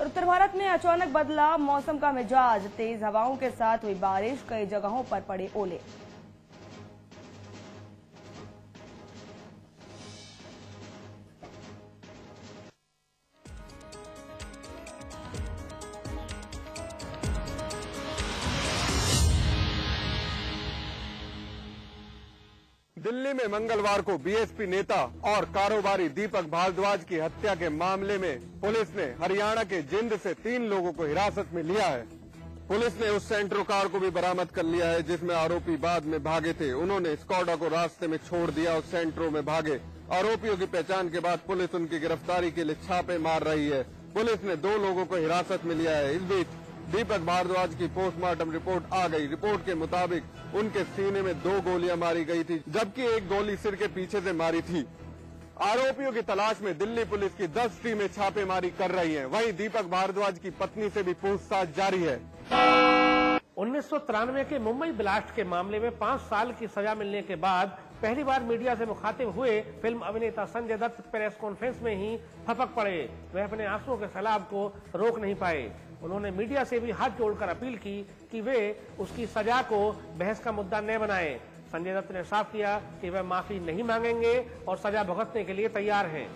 उत्तर भारत में अचानक बदला मौसम का मिजाज। तेज हवाओं के साथ हुई बारिश, कई जगहों पर पड़े ओले। दिल्ली में मंगलवार को बीएसपी नेता और कारोबारी दीपक भारद्वाज की हत्या के मामले में पुलिस ने हरियाणा के जिंद से 3 लोगों को हिरासत में लिया है। पुलिस ने उस सेंट्रो कार को भी बरामद कर लिया है जिसमें आरोपी बाद में भागे थे। उन्होंने स्कॉडा को रास्ते में छोड़ दिया और सेंट्रो में भागे। आरोपियों की पहचान के बाद पुलिस उनकी गिरफ्तारी के लिए छापे मार रही है। पुलिस ने 2 लोगों को हिरासत में लिया है। इस बीच दीपक भारद्वाज की पोस्टमार्टम रिपोर्ट आ गई। रिपोर्ट के मुताबिक उनके सीने में 2 गोलियां मारी गई थी, जबकि एक गोली सिर के पीछे से मारी थी। आरोपियों की तलाश में दिल्ली पुलिस की 10 टीमें छापेमारी कर रही हैं। वहीं दीपक भारद्वाज की पत्नी से भी पूछताछ जारी है। 1993 के मुंबई ब्लास्ट के मामले में 5 साल की सजा मिलने के बाद पहली बार मीडिया से मुखातिब हुए फिल्म अभिनेता संजय दत्त प्रेस कॉन्फ्रेंस में ही फपक पड़े। वे अपने आंसुओं के सैलाब को रोक नहीं पाए। उन्होंने मीडिया से भी हाथ जोड़कर अपील की कि वे उसकी सजा को बहस का मुद्दा न बनाएं। संजय दत्त ने साफ किया कि वे माफी नहीं मांगेंगे और सजा भुगतने के लिए तैयार हैं।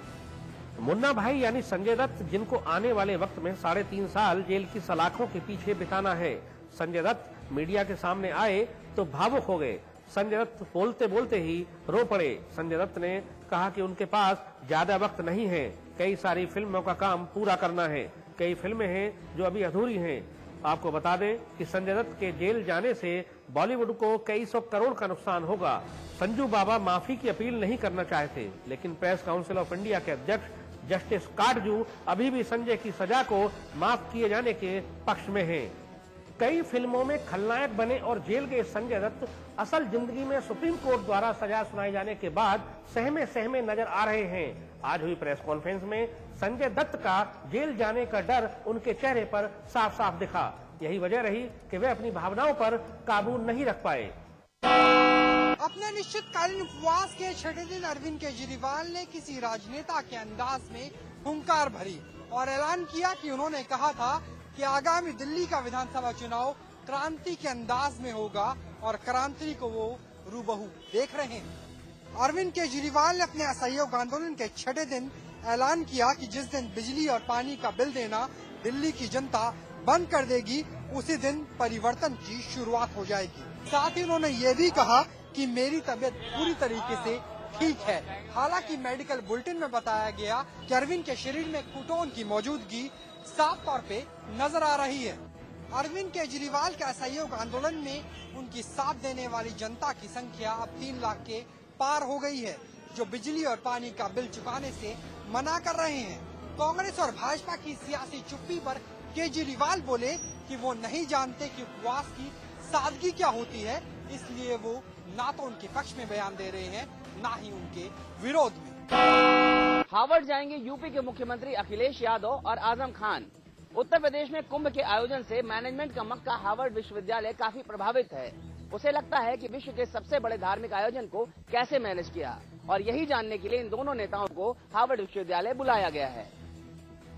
मुन्ना भाई यानी संजय दत्त, जिनको आने वाले वक्त में 3.5 साल जेल की सलाखों के पीछे बिताना है। संजय दत्त मीडिया के सामने आए तो भावुक हो गए। संजय दत्त बोलते बोलते ही रो पड़े। संजय दत्त ने कहा कि उनके पास ज्यादा वक्त नहीं है, कई सारी फिल्मों का काम पूरा करना है, कई फिल्में हैं जो अभी अधूरी हैं। आपको बता दें कि संजय दत्त के जेल जाने से बॉलीवुड को कई 100 करोड़ का नुकसान होगा। संजू बाबा माफी की अपील नहीं करना चाहते, लेकिन प्रेस काउंसिल ऑफ इंडिया के अध्यक्ष जस्टिस काटजू अभी भी संजय की सजा को माफ किए जाने के पक्ष में हैं। कई फिल्मों में खलनायक बने और जेल गए संजय दत्त असल जिंदगी में सुप्रीम कोर्ट द्वारा सजा सुनाए जाने के बाद सहमे सहमे नजर आ रहे हैं। आज हुई प्रेस कॉन्फ्रेंस में संजय दत्त का जेल जाने का डर उनके चेहरे पर साफ साफ दिखा। यही वजह रही कि वे अपनी भावनाओं पर काबू नहीं रख पाए। अपने निश्चितकालीन उपवास के 6ठे दिन अरविंद केजरीवाल ने किसी राजनेता के अंदाज में हुंकार भरी और ऐलान किया कि उन्होंने कहा था कि आगामी दिल्ली का विधानसभा चुनाव क्रांति के अंदाज में होगा और क्रांति को वो रूबहू देख रहे हैं। अरविंद केजरीवाल ने अपने असहयोग आंदोलन के 6ठे दिन ऐलान किया कि जिस दिन बिजली और पानी का बिल देना दिल्ली की जनता बंद कर देगी, उसी दिन परिवर्तन की शुरुआत हो जाएगी। साथ ही उन्होंने ये भी कहा कि मेरी तबीयत पूरी तरीके से ठीक है। हालांकि मेडिकल बुलेटिन में बताया गया कि अरविंद के शरीर में कीटोन की मौजूदगी साफ तौर पे नजर आ रही है। अरविंद केजरीवाल के असहयोग आंदोलन में उनकी साथ देने वाली जनता की संख्या अब 3 लाख के पार हो गई है, जो बिजली और पानी का बिल चुकाने से मना कर रहे हैं। कांग्रेस और भाजपा की सियासी चुप्पी पर केजरीवाल बोले कि वो नहीं जानते कि उपवास की सादगी क्या होती है, इसलिए वो ना तो उनके पक्ष में बयान दे रहे हैं, ना ही उनके विरोध में। हार्वर्ड जाएंगे यूपी के मुख्यमंत्री अखिलेश यादव और आजम खान। उत्तर प्रदेश में कुंभ के आयोजन से मैनेजमेंट का मक्का हार्वर्ड विश्वविद्यालय काफी प्रभावित है। उसे लगता है कि विश्व के सबसे बड़े धार्मिक आयोजन को कैसे मैनेज किया, और यही जानने के लिए इन दोनों नेताओं को हार्वर्ड विश्वविद्यालय बुलाया गया है।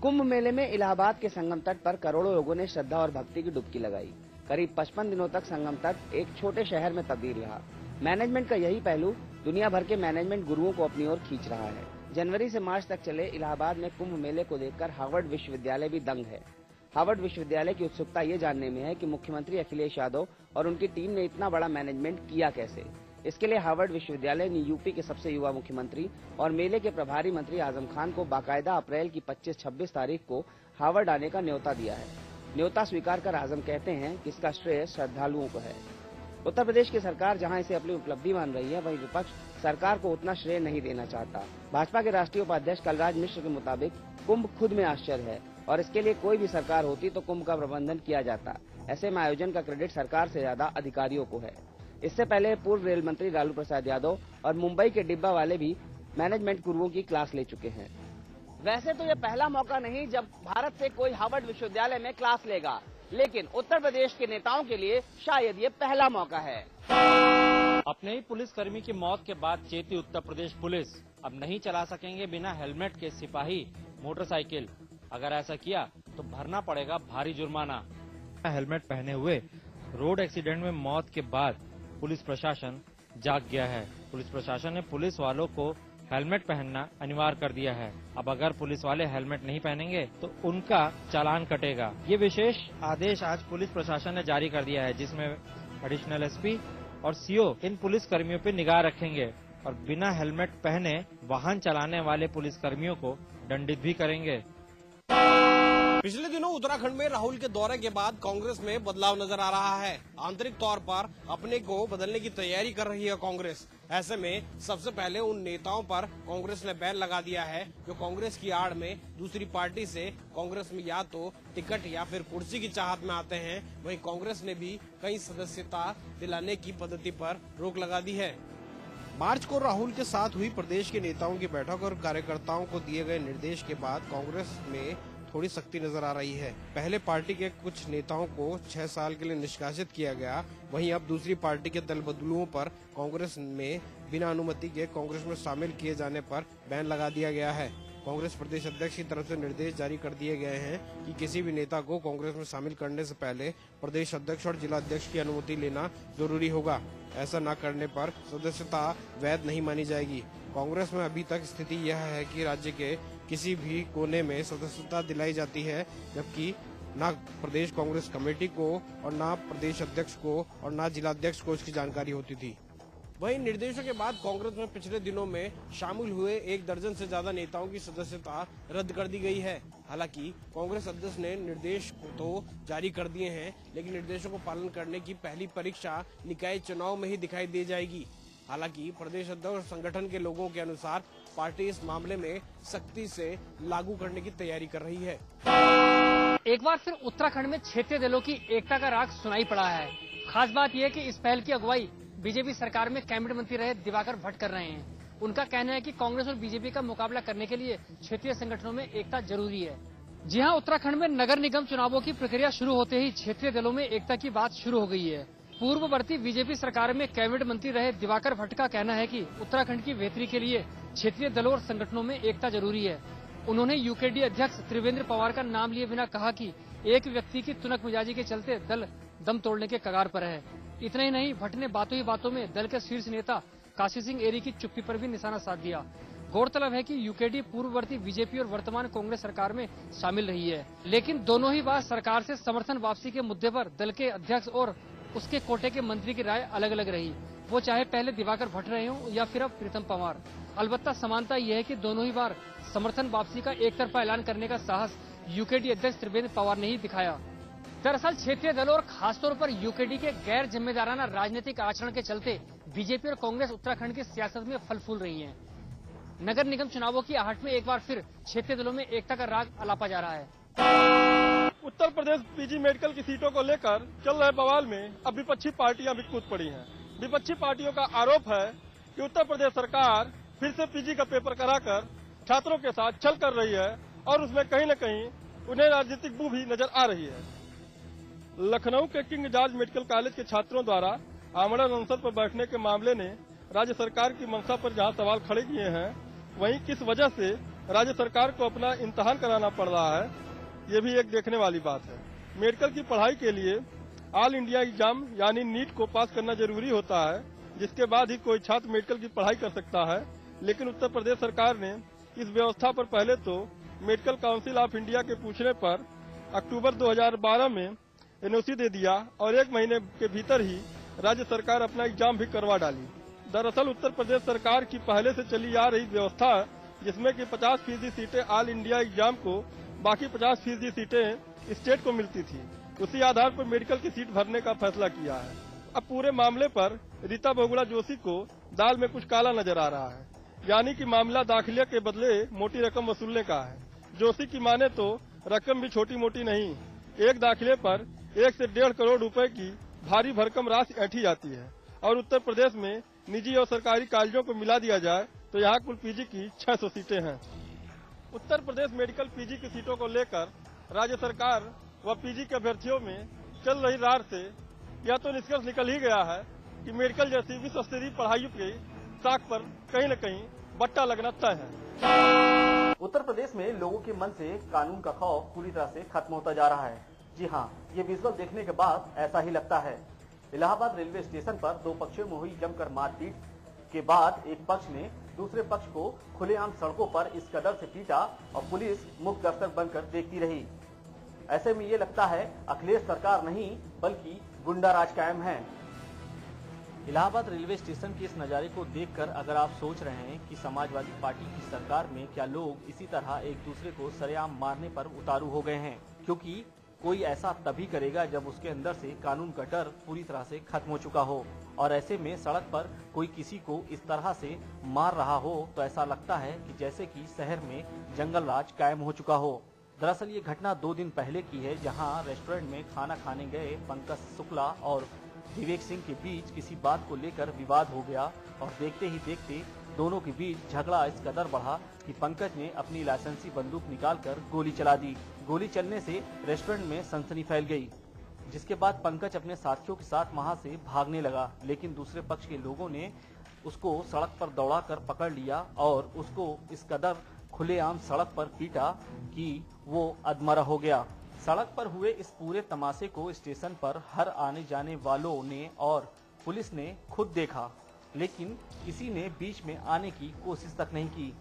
कुंभ मेले में इलाहाबाद के संगम तट पर करोड़ों लोगों ने श्रद्धा और भक्ति की डुबकी लगाई। करीब 55 दिनों तक संगम तट एक छोटे शहर में तब्दील रहा। मैनेजमेंट का यही पहलू दुनिया भर के मैनेजमेंट गुरुओं को अपनी ओर खींच रहा है। जनवरी से मार्च तक चले इलाहाबाद में कुंभ मेले को देखकर हार्वर्ड विश्वविद्यालय भी दंग है। हार्वर्ड विश्वविद्यालय की उत्सुकता ये जानने में है कि मुख्यमंत्री अखिलेश यादव और उनकी टीम ने इतना बड़ा मैनेजमेंट किया कैसे। इसके लिए हार्वर्ड विश्वविद्यालय ने यूपी के सबसे युवा मुख्यमंत्री और मेले के प्रभारी मंत्री आजम खान को बाकायदा अप्रैल की 25-26 तारीख को हार्वर्ड आने का न्योता दिया है। न्योता स्वीकार कर आजम कहते हैं कि इसका श्रेय श्रद्धालुओं को है। उत्तर प्रदेश की सरकार जहां इसे अपनी उपलब्धि मान रही है, वहीं विपक्ष सरकार को उतना श्रेय नहीं देना चाहता। भाजपा के राष्ट्रीय उपाध्यक्ष कलराज मिश्र के मुताबिक कुंभ खुद में आश्चर्य है और इसके लिए कोई भी सरकार होती तो कुंभ का प्रबंधन किया जाता। ऐसे में आयोजन का क्रेडिट सरकार से ज्यादा अधिकारियों को है। इससे पहले पूर्व रेल मंत्री लालू प्रसाद यादव और मुंबई के डिब्बा वाले भी मैनेजमेंट गुरुओं की क्लास ले चुके हैं। वैसे तो ये पहला मौका नहीं जब भारत से कोई हार्वर्ड विश्वविद्यालय में क्लास लेगा, लेकिन उत्तर प्रदेश के नेताओं के लिए शायद ये पहला मौका है। अपने ही पुलिसकर्मी की मौत के बाद चेती उत्तर प्रदेश पुलिस अब नहीं चला सकेंगे बिना हेलमेट के सिपाही मोटरसाइकिल। अगर ऐसा किया तो भरना पड़ेगा भारी जुर्माना। हेलमेट पहने हुए रोड एक्सीडेंट में मौत के बाद पुलिस प्रशासन जाग गया है। पुलिस प्रशासन ने पुलिस वालों को हेलमेट पहनना अनिवार्य कर दिया है। अब अगर पुलिस वाले हेलमेट नहीं पहनेंगे तो उनका चालान कटेगा। ये विशेष आदेश आज पुलिस प्रशासन ने जारी कर दिया है, जिसमें एडिशनल एसपी और सीओ इन पुलिस कर्मियों पर निगाह रखेंगे और बिना हेलमेट पहने वाहन चलाने वाले पुलिस कर्मियों को दंडित भी करेंगे। पिछले दिनों उत्तराखंड में राहुल के दौरे के बाद कांग्रेस में बदलाव नजर आ रहा है। आंतरिक तौर पर अपने को बदलने की तैयारी कर रही है कांग्रेस। ऐसे में सबसे पहले उन नेताओं पर कांग्रेस ने बैन लगा दिया है जो कांग्रेस की आड़ में दूसरी पार्टी से कांग्रेस में या तो टिकट या फिर कुर्सी की चाहत में आते हैं। वहीं कांग्रेस ने भी कई सदस्यता दिलाने की पद्धति पर रोक लगा दी है। मार्च को राहुल के साथ हुई प्रदेश के नेताओं की बैठक और कार्यकर्ताओं को दिए गए निर्देश के बाद कांग्रेस में थोड़ी सख्ती नजर आ रही है। पहले पार्टी के कुछ नेताओं को 6 साल के लिए निष्कासित किया गया, वहीं अब दूसरी पार्टी के दल बदलुओं पर कांग्रेस में बिना अनुमति के कांग्रेस में शामिल किए जाने पर बैन लगा दिया गया है। कांग्रेस प्रदेश अध्यक्ष की तरफ से निर्देश जारी कर दिए गए हैं कि किसी भी नेता को कांग्रेस में शामिल करने से पहले प्रदेश अध्यक्ष और जिला अध्यक्ष की अनुमति लेना जरूरी होगा। ऐसा न करने पर सदस्यता वैध नहीं मानी जाएगी। कांग्रेस में अभी तक स्थिति यह है कि राज्य के किसी भी कोने में सदस्यता दिलाई जाती है, जबकि न प्रदेश कांग्रेस कमेटी को और न प्रदेश अध्यक्ष को और न जिला अध्यक्ष को इसकी जानकारी होती थी। वहीं निर्देशों के बाद कांग्रेस में पिछले दिनों में शामिल हुए 1 दर्जन से ज्यादा नेताओं की सदस्यता रद्द कर दी गई है। हालांकि कांग्रेस अध्यक्ष ने निर्देश तो जारी कर दिए हैं, लेकिन निर्देशों को पालन करने की पहली परीक्षा निकाय चुनाव में ही दिखाई दे जाएगी। हालांकि प्रदेश अध्यक्ष और संगठन के लोगों के अनुसार पार्टी इस मामले में सख्ती से लागू करने की तैयारी कर रही है। एक बार फिर उत्तराखंड में क्षेत्रीय दलों की एकता का राग सुनाई पड़ा है। खास बात यह कि इस पहल की अगुवाई बीजेपी सरकार में कैबिनेट मंत्री रहे दिवाकर भट्ट कर रहे हैं। उनका कहना है कि कांग्रेस और बीजेपी का मुकाबला करने के लिए क्षेत्रीय संगठनों में एकता जरूरी है। जी हां, उत्तराखंड में नगर निगम चुनावों की प्रक्रिया शुरू होते ही क्षेत्रीय दलों में एकता की बात शुरू हो गई है। पूर्ववर्ती बीजेपी सरकार में कैबिनेट मंत्री रहे दिवाकर भट्ट का कहना है कि उत्तराखंड की बेहतरी के लिए क्षेत्रीय दलों और संगठनों में एकता जरूरी है। उन्होंने यूकेडी अध्यक्ष त्रिवेंद्र पवार का नाम लिए बिना कहा कि एक व्यक्ति की तुनक मिजाजी के चलते दल दम तोड़ने के कगार पर है। इतना ही नहीं, भट्ट ने बातों ही बातों में दल के शीर्ष नेता काशी सिंह एरी की चुप्पी पर भी निशाना साध दिया। गौरतलब है कि यूकेडी पूर्ववर्ती बीजेपी और वर्तमान कांग्रेस सरकार में शामिल रही है, लेकिन दोनों ही बार सरकार से समर्थन वापसी के मुद्दे पर दल के अध्यक्ष और उसके कोटे के मंत्री की राय अलग अलग रही। वो चाहे पहले दिवाकर भट्ट रहे हों या फिर अब प्रीतम पंवार। अलबत्ता समानता यह है कि दोनों ही बार समर्थन वापसी का एक तरफा ऐलान करने का साहस यूकेडी अध्यक्ष त्रिवेंद्र पवार ने ही दिखाया। दरअसल क्षेत्रीय दलों और खासतौर पर यूकेडी के गैर जिम्मेदाराना राजनीतिक आचरण के चलते बीजेपी और कांग्रेस उत्तराखंड की सियासत में फल फूल रही हैं। नगर निगम चुनावों की आहट में एक बार फिर क्षेत्रीय दलों में एकता का राग अलापा जा रहा है। उत्तर प्रदेश पीजी मेडिकल की सीटों को लेकर चल रहे बवाल में अब विपक्षी पार्टियां भी कूद पड़ी हैं। विपक्षी पार्टियों का आरोप है कि उत्तर प्रदेश सरकार फिर से पीजी का पेपर कराकर छात्रों के साथ छल कर रही है और उसमें कहीं न कहीं उन्हें राजनीतिक बू भी नजर आ रही है। लखनऊ के किंग जॉर्ज मेडिकल कॉलेज के छात्रों द्वारा आमरण अनशन पर बैठने के मामले ने राज्य सरकार की मंशा पर जहां सवाल खड़े किए हैं, वहीं किस वजह से राज्य सरकार को अपना इम्तिहान कराना पड़ रहा है, ये भी एक देखने वाली बात है। मेडिकल की पढ़ाई के लिए ऑल इंडिया एग्जाम यानी नीट को पास करना जरूरी होता है, जिसके बाद ही कोई छात्र मेडिकल की पढ़ाई कर सकता है। लेकिन उत्तर प्रदेश सरकार ने इस व्यवस्था पर पहले तो मेडिकल काउंसिल ऑफ इंडिया के पूछने पर अक्टूबर 2012 में एनओसी दे दिया और 1 महीने के भीतर ही राज्य सरकार अपना एग्जाम भी करवा डाली। दरअसल उत्तर प्रदेश सरकार की पहले से चली आ रही व्यवस्था, जिसमें कि 50% सीटें ऑल इंडिया एग्जाम को, बाकी 50% सीटें स्टेट को मिलती थी, उसी आधार पर मेडिकल की सीट भरने का फैसला किया है। अब पूरे मामले पर रीता बहुगुणा जोशी को दाल में कुछ काला नजर आ रहा है, यानी कि मामला दाखिले के बदले मोटी रकम वसूलने का है। जोशी की माने तो रकम भी छोटी मोटी नहीं, एक दाखिले पर 1 से 1.5 करोड़ रुपए की भारी भरकम राशि ऐंठी जाती है। और उत्तर प्रदेश में निजी और सरकारी कॉलेजों को मिला दिया जाए तो यहाँ कुल पीजी की 600 सीटें हैं। उत्तर प्रदेश मेडिकल पीजी की सीटों को लेकर राज्य सरकार व पीजी के अभ्यर्थियों में चल रही रार से यह तो निष्कर्ष निकल ही गया है कि मेडिकल जैसी विश्व स्तरीय पढ़ाइयों के साख पर कहीं न कहीं बट्टा लगना तय है। उत्तर प्रदेश में लोगों के मन से कानून का खौफ पूरी तरह से खत्म होता जा रहा है। जी हाँ, ये विजुअल देखने के बाद ऐसा ही लगता है। इलाहाबाद रेलवे स्टेशन पर दो पक्षों में हुई जमकर मारपीट के बाद एक पक्ष ने दूसरे पक्ष को खुलेआम सड़कों पर इस कदर से पीटा और पुलिस मुख्य दर्शक बनकर देखती रही। ऐसे में ये लगता है अखिलेश सरकार नहीं बल्कि गुंडा राज कायम है। इलाहाबाद रेलवे स्टेशन के इस नज़ारे को देखकर अगर आप सोच रहे हैं कि समाजवादी पार्टी की सरकार में क्या लोग इसी तरह एक दूसरे को सरेआम मारने पर उतारू हो गए हैं, क्योंकि कोई ऐसा तभी करेगा जब उसके अंदर से कानून का डर पूरी तरह से खत्म हो चुका हो। और ऐसे में सड़क पर कोई किसी को इस तरह से मार रहा हो तो ऐसा लगता है कि जैसे कि शहर में जंगल राज कायम हो चुका हो। दरअसल ये घटना 2 दिन पहले की है, जहां रेस्टोरेंट में खाना खाने गए पंकज शुक्ला और विवेक सिंह के बीच किसी बात को लेकर विवाद हो गया और देखते ही देखते दोनों के बीच झगड़ा इस कदर बढ़ा कि पंकज ने अपनी लाइसेंसी बंदूक निकालकर गोली चला दी। गोली चलने से रेस्टोरेंट में सनसनी फैल गई, जिसके बाद पंकज अपने साथियों के साथ वहां से भागने लगा, लेकिन दूसरे पक्ष के लोगों ने उसको सड़क पर दौड़ाकर पकड़ लिया और उसको इस कदर खुलेआम सड़क पर पीटा कि वो अधमरा हो गया। सड़क पर हुए इस पूरे तमाशे को स्टेशन पर हर आने जाने वालों ने और पुलिस ने खुद देखा, लेकिन किसी ने बीच में आने की कोशिश तक नहीं की।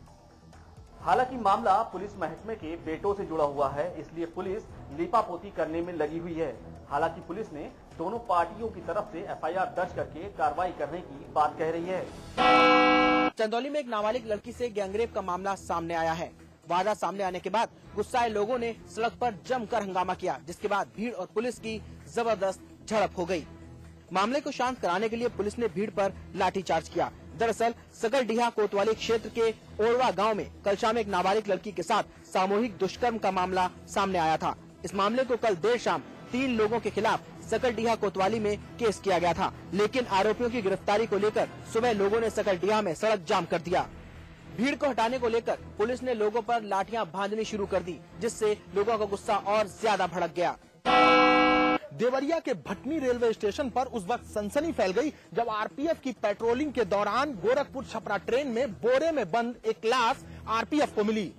हालांकि मामला पुलिस महकमे के बेटों से जुड़ा हुआ है, इसलिए पुलिस लीपापोती करने में लगी हुई है। हालांकि पुलिस ने दोनों पार्टियों की तरफ से एफआईआर दर्ज करके कार्रवाई करने की बात कह रही है। चंदौली में एक नाबालिग लड़की से गैंगरेप का मामला सामने आया है। वादा सामने आने के बाद गुस्साए लोगों ने सड़क पर जमकर हंगामा किया, जिसके बाद भीड़ और पुलिस की जबरदस्त झड़प हो गई। मामले को शांत कराने के लिए पुलिस ने भीड़ पर लाठीचार्ज किया। दरअसल सकलडीहा कोतवाली क्षेत्र के ओरवा गांव में कल शाम एक नाबालिग लड़की के साथ सामूहिक दुष्कर्म का मामला सामने आया था। इस मामले को कल देर शाम 3 लोगों के खिलाफ सकलडीहा कोतवाली में केस किया गया था, लेकिन आरोपियों की गिरफ्तारी को लेकर सुबह लोगों ने सकलडीहा में सड़क जाम कर दिया। भीड़ को हटाने को लेकर पुलिस ने लोगों पर लाठियां भांजनी शुरू कर दी, जिससे लोगों का गुस्सा और ज्यादा भड़क गया। देवरिया के भटनी रेलवे स्टेशन पर उस वक्त सनसनी फैल गई जब आरपीएफ की पेट्रोलिंग के दौरान गोरखपुर छपरा ट्रेन में बोरे में बंद एक लाश आरपीएफ को मिली।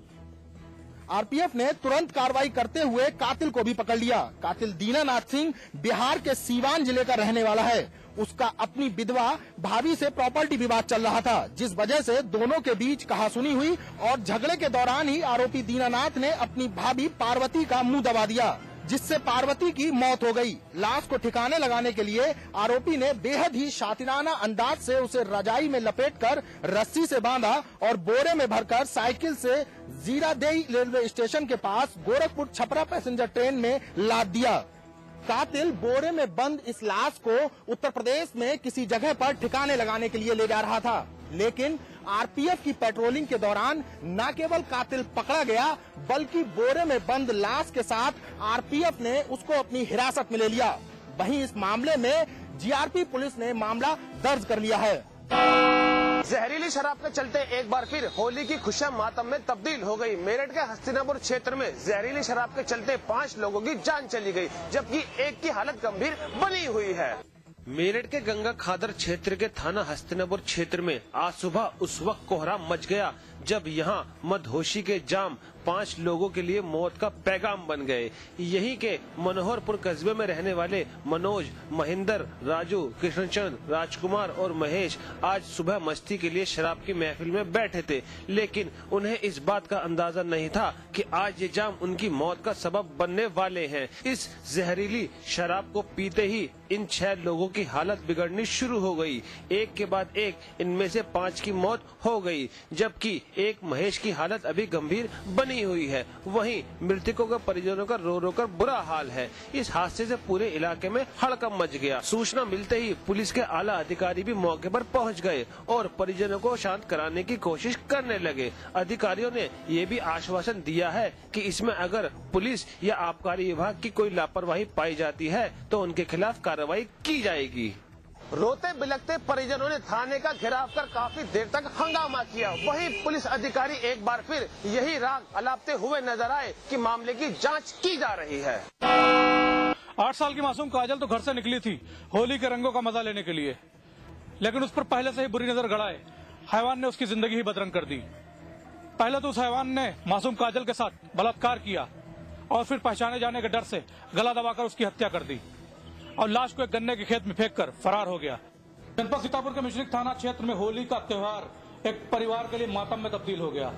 आरपीएफ ने तुरंत कार्रवाई करते हुए कातिल को भी पकड़ लिया। कातिल दीनानाथ सिंह बिहार के सीवान जिले का रहने वाला है। उसका अपनी विधवा भाभी से प्रॉपर्टी विवाद चल रहा था, जिस वजह से दोनों के बीच कहासुनी हुई और झगड़े के दौरान ही आरोपी दीनानाथ ने अपनी भाभी पार्वती का मुंह दबा दिया, जिससे पार्वती की मौत हो गई। लाश को ठिकाने लगाने के लिए आरोपी ने बेहद ही शातिराना अंदाज से उसे रजाई में लपेटकर रस्सी से बांधा और बोरे में भरकर साइकिल से जीरादेई रेलवे स्टेशन के पास गोरखपुर छपरा पैसेंजर ट्रेन में लाद दिया। कातिल बोरे में बंद इस लाश को उत्तर प्रदेश में किसी जगह पर ठिकाने लगाने के लिए ले जा रहा था, लेकिन आरपीएफ की पेट्रोलिंग के दौरान न केवल कातिल पकड़ा गया, बल्कि बोरे में बंद लाश के साथ आरपीएफ ने उसको अपनी हिरासत में ले लिया। वहीं इस मामले में जीआरपी पुलिस ने मामला दर्ज कर लिया है। जहरीली शराब के चलते एक बार फिर होली की खुशियां मातम में तब्दील हो गई। मेरठ के हस्तिनापुर क्षेत्र में जहरीली शराब के चलते 5 लोगों की जान चली गई, जबकि एक की हालत गंभीर बनी हुई है। मेरठ के गंगा खादर क्षेत्र के थाना हस्तिनापुर क्षेत्र में आज सुबह उस वक्त कोहराम मच गया जब यहां मदहोशी के जाम 5 लोगों के लिए मौत का पैगाम बन गए। यहीं के मनोहरपुर कस्बे में रहने वाले मनोज, महेंद्र, राजू, कृष्णचंद, राजकुमार और महेश आज सुबह मस्ती के लिए शराब की महफिल में बैठे थे, लेकिन उन्हें इस बात का अंदाजा नहीं था कि आज ये जाम उनकी मौत का सबब बनने वाले हैं। इस जहरीली शराब को पीते ही इन 6 लोगों की हालत बिगड़नी शुरू हो गई। एक के बाद एक इनमें से 5 की मौत हो गई, जबकि एक महेश की हालत अभी गंभीर बनी हुई है। वहीं मृतकों के परिजनों का रो रो कर बुरा हाल है। इस हादसे से पूरे इलाके में हड़कंप मच गया। सूचना मिलते ही पुलिस के आला अधिकारी भी मौके पर पहुंच गए और परिजनों को शांत कराने की कोशिश करने लगे। अधिकारियों ने ये भी आश्वासन दिया है कि इसमें अगर पुलिस या आबकारी विभाग की कोई लापरवाही पाई जाती है तो उनके खिलाफ कार्रवाई की जाएगी। रोते बिलखते परिजनों ने थाने का घेराव कर काफी देर तक हंगामा किया। वहीं पुलिस अधिकारी एक बार फिर यही राग अलापते हुए नजर आए कि मामले की जांच की जा रही है। 8 साल की मासूम काजल तो घर से निकली थी होली के रंगों का मजा लेने के लिए, लेकिन उस पर पहले से ही बुरी नजर गड़ाए हैवान ने उसकी जिंदगी ही बदरंग कर दी। पहले तो उस हैवान ने मासूम काजल के साथ बलात्कार किया और फिर पहचाने जाने के डर से गला दबाकर उसकी हत्या कर दी और लाश को एक गन्ने के खेत में फेंककर फरार हो गया। जनपद सीतापुर के मिश्रिक थाना क्षेत्र में होली का त्योहार एक परिवार के लिए मातम में तब्दील हो गया।